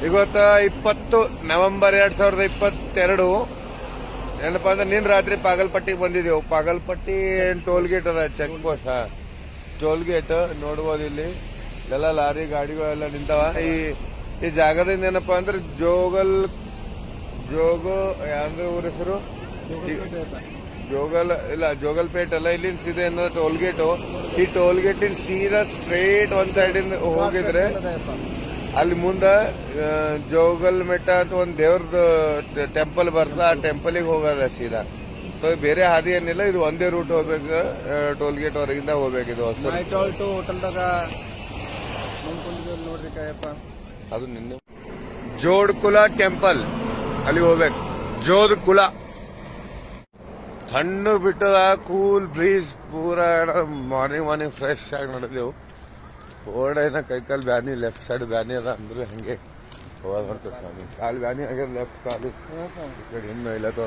ಇವತ್ತ 20 ನವೆಂಬರ್ 2022. ಏನಪ್ಪಾ ಅಂದ್ರೆ ನಿನ್ ರಾತ್ರಿ ಪಾಗಲ್ಪಟ್ಟಿಗೆ ಬಂದಿದ್ದೇವು. ಪಾಗಲ್ಪಟ್ಟಿ ಟೋಲ್ ಗೇಟ್ ಅದ, ಚೆಕ್ ಪೋಸ್ಟ್. ಟೋಲ್ ಗೇಟ್ ನೋಡ್ಬೋದು. ಇಲ್ಲಿ ಎಲ್ಲ ಲಾರಿ ಗಾಡಿಗಳೆಲ್ಲ ನಿಂತಾವ. ಈ ಜಾಗದಿಂದ ಏನಪ್ಪಾ ಅಂದ್ರೆ ಯಾವ್ದು ಊರ ಹೆಸರು? ಜೋಗಲ್ಪೇಟ್ ಅಲ್ಲ, ಇಲ್ಲಿ ಸೀದಾ ಏನೋ ಟೋಲ್ ಗೇಟು. ಈ ಟೋಲ್ ಗೇಟ್ ಸೀದಾ ಸ್ಟ್ರೇಟ್ ಒಂದ್ ಸೈಡ್ ಇಂದ ಹೋಗಿದ್ರೆ ಅಲ್ಲಿ ಮುಂದ ಜೋಗಲ್ ಮೆಟ್ಟ ಅಂತ ಒಂದ್ ದೇವ್ರದ್ದು ಟೆಂಪಲ್ ಬರ್ತದ. ಆ ಟೆಂಪಲ್ಗೆ ಹೋಗೋದ ಸೀದಾ. ಸೊ ಬೇರೆ ಹಾದಿ ಏನಿಲ್ಲ, ಇದು ಒಂದೇ ರೂಟ್ ಹೋಗ್ಬೇಕು. ಟೋಲ್ ಗೇಟ್ ಹೊರಗಿಂದ ಹೋಗ್ಬೇಕು. ಇದು ಹೋಟೆಲ್ದಾಗ ನೋಡ್ರಿ ಅದು ನಿನ್ನೆ ಜೋಡ್ಕುಲ ಟೆಂಪಲ್ ಅಲ್ಲಿ ಹೋಗ್ಬೇಕು. ಜೋಧ್ಕುಲ ತಣ್ಣು ಬಿಟ್ಟದ, ಕೂಲ್ ಬ್ರೀಸ್, ಪೂರ ಮಾರ್ನಿಂಗ್ ಫ್ರೆಶ್ ಆಗಿ ನಡೆದೆವು. ಓಡೈನ ಕೈಕಾಲು ಬ್ಯಾನಿ, ಲೆಫ್ಟ್ ಸೈಡ್ ಬ್ಯಾನಿ ಅದ. ಅಂದ್ರೆ ಹಂಗೆ ಹೋಗೋದು ಹೊರತು ಸ್ವಾಮಿ. ಕಾಲು ಬ್ಯಾನಿ ಆಗ್ಯದ, ಲೆಫ್ಟ್ ಕಾಲು. ಈ ಕಡೆ ಇನ್ನು ಇಲ್ಲತ್ತೋ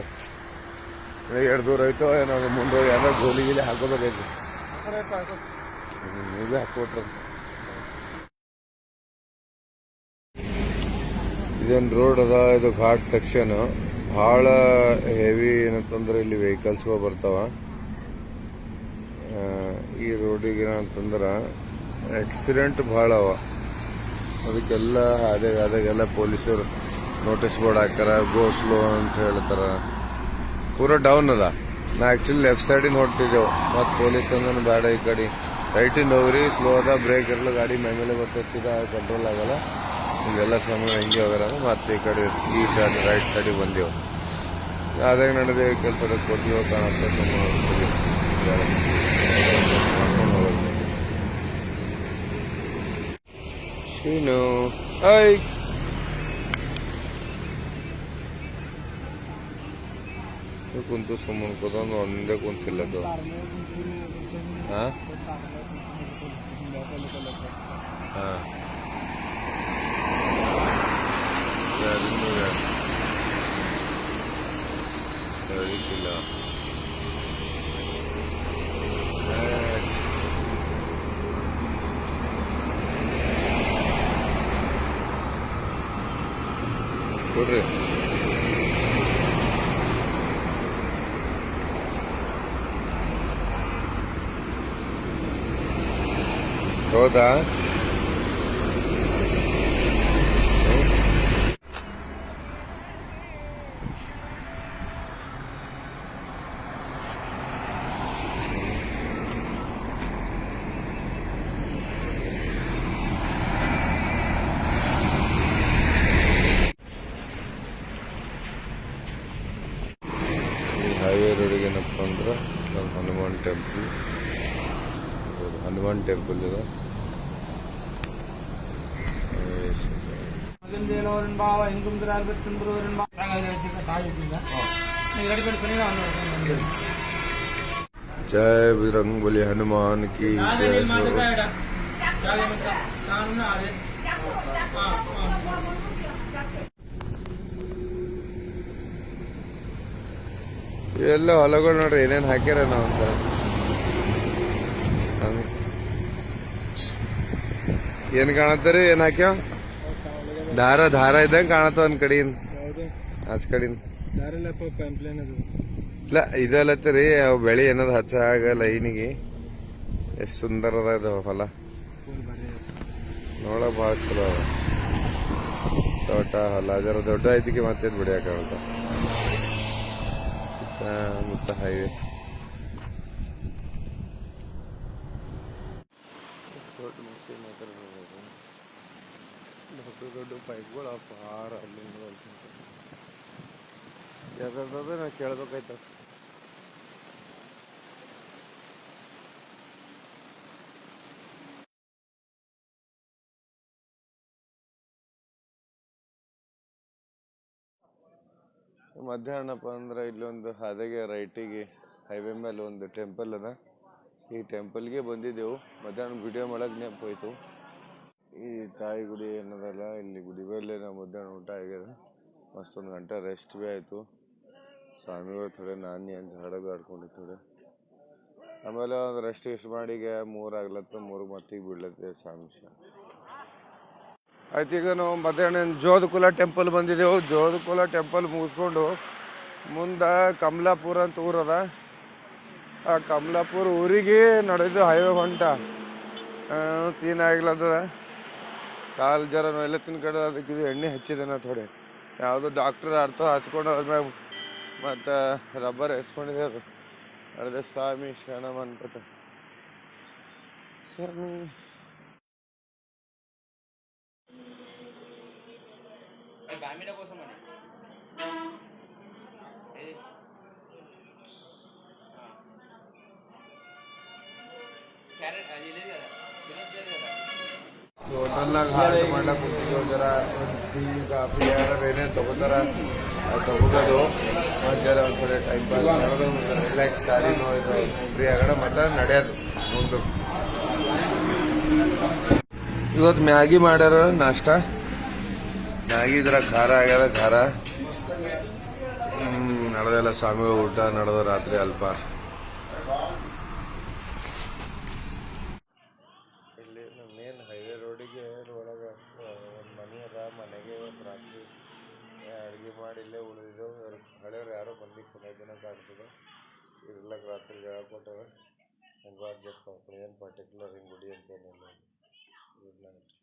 ಎರಡು ದೂರ ಐತೋ ಏನೋ, ಮುಂದೆ ಏನೋ ಗೋಲಿ ಗಿಲಿ ಹಾಕೋಬೇಕೈತಿ. ನೀವೇ ಹಾಕೊಟ್ರ. ಇದೇನು ರೋಡ್ ಅದ, ಇದು ಘಾಟ್ ಸೆಕ್ಷನ್. ಭಾಳ ಹೆವಿ ಏನಂತಂದ್ರೆ ಇಲ್ಲಿ ವೆಹಿಕಲ್ಸ್ಗಳು ಬರ್ತಾವ. ಈ ರೋಡಿಗೆ ಏನಂತಂದ್ರೆ ಆಕ್ಸಿಡೆಂಟ್ ಭಾಳ ಅವ. ಅದಕ್ಕೆಲ್ಲ ಹಾದಾಗೆಲ್ಲ ಪೊಲೀಸರು ನೋಟಿಸ್ ಬೋರ್ಡ್ ಹಾಕ್ಯಾರ, ಗೋ ಸ್ಲೋ ಅಂತ ಹೇಳ್ತಾರ. ಪೂರ ಡೌನ್ ಅದ. ನಾ ಆಕ್ಚುಲಿ ಲೆಫ್ಟ್ ಸೈಡಿಂದ ಹೊರಟಿದ್ದೆವು, ಮತ್ತು ಪೊಲೀಸ್ ಅಂದ್ರೆ ಬೇಡ ಈ ಕಡೆ ರೈಟಿಂದ ಹೋಗ್ರಿ, ಸ್ಲೋ ಅದ, ಬ್ರೇಕ್ ಇರಲ್ಲ, ಗಾಡಿ ಮೇಲೆ ಬರ್ತಿದ್ದ ಕಂಟ್ರೋಲ್ ಆಗಲ್ಲ. ಹಿಂಗೆಲ್ಲ ಸಮಯ ಹೆಂಗೆ ಹೋಗ್ಯಾರ. ಮತ್ತೆ ಈ ಕಡೆ ಈ ಸೈಡ್ ರೈಟ್ ಸೈಡಿಗೆ ಬಂದೆವು. ಅದಾಗ ನಡೆದ ಕೆಲಸ ಕೊಟ್ಟಿರೋ ಕಾಣುತ್ತೆ. ಶೀನು ಐ ಕುಂತು ಸುಮ್ಮನೆ ಕೂತಂದು ಒಂದೇ ಕುಂತಿಲ್ಲದು. ಹಾ ಇಲ್ಲ ಕೊಡ್ರಿ. ಹೌದಾ? ಹೈವೇ ರೋಡಿಗೆ ಏನಪ್ಪ ಅಂದ್ರೆ ಹನುಮಾನ್ ಟೆಂಪಲ್ ಇದೆ. जय बजरंग बली हनुमान की जय हो. ಎಲ್ಲ ಹೊಲಗಳು ನೋಡ್ರಿ ಏನೇನು ಹಾಕ್ಯಾರ ನಾವು ಅಂತ. ಏನ್ ಕಾಣತ್ತರಿ? ಏನ್ ಹಾಕ್ಯಾವ? ದಾರ ಇದ್ದಂಗ ಕಾಣತ್ತ ಒಂದ್ ಕಡೆಯಿಂದ, ಆಚ ಕಡೆಯಿಂದ. ಇಲ್ಲ ಇದಲ್ಲತ್ತರಿ, ಅವು ಬೆಳಿ ಏನದ ಹಚ್ಚಾಗ ಲೈನಿಗೆ. ಎಷ್ಟು ಸುಂದರ ಅದ ಹೊಲ, ನೋಡಕ್ ಭಾಳ ಚಲೋ ಅದ. ತೋಟ ಹೊಲ ಜರ ದೊಡ್ಡ ಐತಿಗೆ ಮತ್ತೆ ಬಿಡಿಯಾಕಾಗತ್ತ. ಮುತ್ತ ಹೈವೇ ದೊಡ್ಡ ಪೈಪ್ಗಳು ಪಾರ ಅಲ್ಲಿ ಯಾವ್ದಾದ್ರೆ ನಾ ಕೇಳ್ಬೇಕಾಯ್ತ. ಮಧ್ಯಾಹ್ನಪ್ಪ ಅಂದ್ರೆ ಇಲ್ಲೊಂದು ಹಾದಿಗೆ ರೈಟಿಗೆ ಹೈವೇ ಮೇಲೆ ಒಂದು ಟೆಂಪಲ್ ಅದ. ಈ ಟೆಂಪಲ್ಗೆ ಬಂದಿದ್ದೆವು. ಮಧ್ಯಾಹ್ನ ವಿಡಿಯೋ ಮಾಡಕ್ ನೆನಪು ಹೋಯ್ತು. ಈ ತಾಯಿ ಗುಡಿ ಏನದಲ್ಲ, ಇಲ್ಲಿ ಗುಡಿ ಮೇಲೆ ನಾವು ಮಧ್ಯಾಹ್ನ ಊಟ ಆಗ್ಯದ. ಮತ್ತೊಂದು ಗಂಟೆ ರೆಸ್ಟ್ ಭೀ ಆಯಿತು. ಸ್ವಾಮಿಗಳು ಥೋಡೆ ನಾನಿ ಅಂತ ಹಾಡೋದು ಆಡ್ಕೊಂಡು ಥೋಡೆ. ಆಮೇಲೆ ಒಂದು ರೆಸ್ಟ್ ಮಾಡಿ ಈಗ 3 ಆಗ್ಲತ್ತ, 3 ಮತ್ತಿಗೆ ಬಿಡ್ಲತ್ತೆ ಸ್ವಾಮಿ. ಆಯ್ತು ಈಗ ನಾವು ಮಧ್ಯಾಹ್ನ ಜೋಧಕುಲ ಟೆಂಪಲ್ ಬಂದಿದ್ದೆವು. ಜೋಧಕುಲ ಟೆಂಪಲ್ ಮುಗಿಸ್ಕೊಂಡು ಮುಂದೆ ಕಮಲಾಪುರ ಅಂತ ಊರದ. ಆ ಕಮಲಾಪುರ ಊರಿಗೆ ನಡೆದು ಹೈವೇ ಹೊಂಟ ತೀನ್ ಆಗ್ಲದ. ಕಾಲು ಜರ ಎಲ್ಲ ತಿನ್ಕಡೆ ಅದಕ್ಕೆ ಇದು ಎಣ್ಣೆ ಹಚ್ಚಿದೆ ನಾ ಥೋಡೆ. ಯಾವುದು ಡಾಕ್ಟರ್ ಅರ್ಥ ಹಚ್ಕೊಂಡು ಅದ್ಮ್ಯಾಗ ಮತ್ತು ರಬ್ಬರ್ ಎಸ್ಕೊಂಡಿದೆ. ಅದು ಅದೇ ಸ್ವಾಮಿ ಶರಣಮ್ ಅನ್ಕೋತ ಸ್ವಾಮಿ. ಹೋಟೆಲ್ನಾಗ ಹಾಲ್ಟ್ ಮಾಡ್ಲಾಕ ಕುಂತಿದ್ದೆವು. ಜರ ಟೀ ಕಾಫಿ ಯಾರು ಏನೇನು ತೊಗೋತಾರ ಅದು ತೊಗೋಬೋದು. ಜರ ಒಂದು ಕಡೆ ಟೈಮ್ ಪಾಸ್ ಮಾಡೋದು, ರಿಲ್ಯಾಕ್ಸ್ ಖಾಲಿ ಇದು ಫ್ರೀ ಆಗೋಣ ಮತ್ತು ನಡೆಯೋದು ಮುಂದೆ. ಇವತ್ತು ಮ್ಯಾಗಿ ಮಾಡ್ಯಾರ ನಾಷ್ಟ. ಮ್ಯಾಗಿ ಜರ ಖಾರ ಆಗ್ಯದ. ಖಾರ ನಡೆದೆಲ್ಲ ಸ್ವಾಮಿ ಊಟ ನಡೆದ ರಾತ್ರಿ ಅಲ್ಪ. ಇಲ್ಲಿ ಮೇನ್ ಹೈವೇ ರೋಡಿಗೆ ಒಳಗೆ ಒಂದು ಮನೆ ಅದ. ಮನೆಗೆ ಒಂದು ರಾತ್ರಿ ಅಡುಗೆ ಮಾಡಿ ಇಲ್ಲೇ ಉಳಿದಿದ್ದೆವು. ಹಳೆಯವ್ರು ಯಾರೋ ಬಂದು ದಿನ ಕಾಣ್ತದೆ. ಇರ್ಲಕ್ಕ ರಾತ್ರಿ ಜಾಗ ಕೊಟ್ಟವ. ಹೆಂಗೋ ಅಡ್ಜಸ್ಟ್ ಮಾಡ್ಕೊಂಡು ಏನು ಪರ್ಟಿಕ್ಯುಲರ್ ಹಿಂಗೆ ಗುಡಿ ಅಂತೇನಿಲ್ಲ. Good night.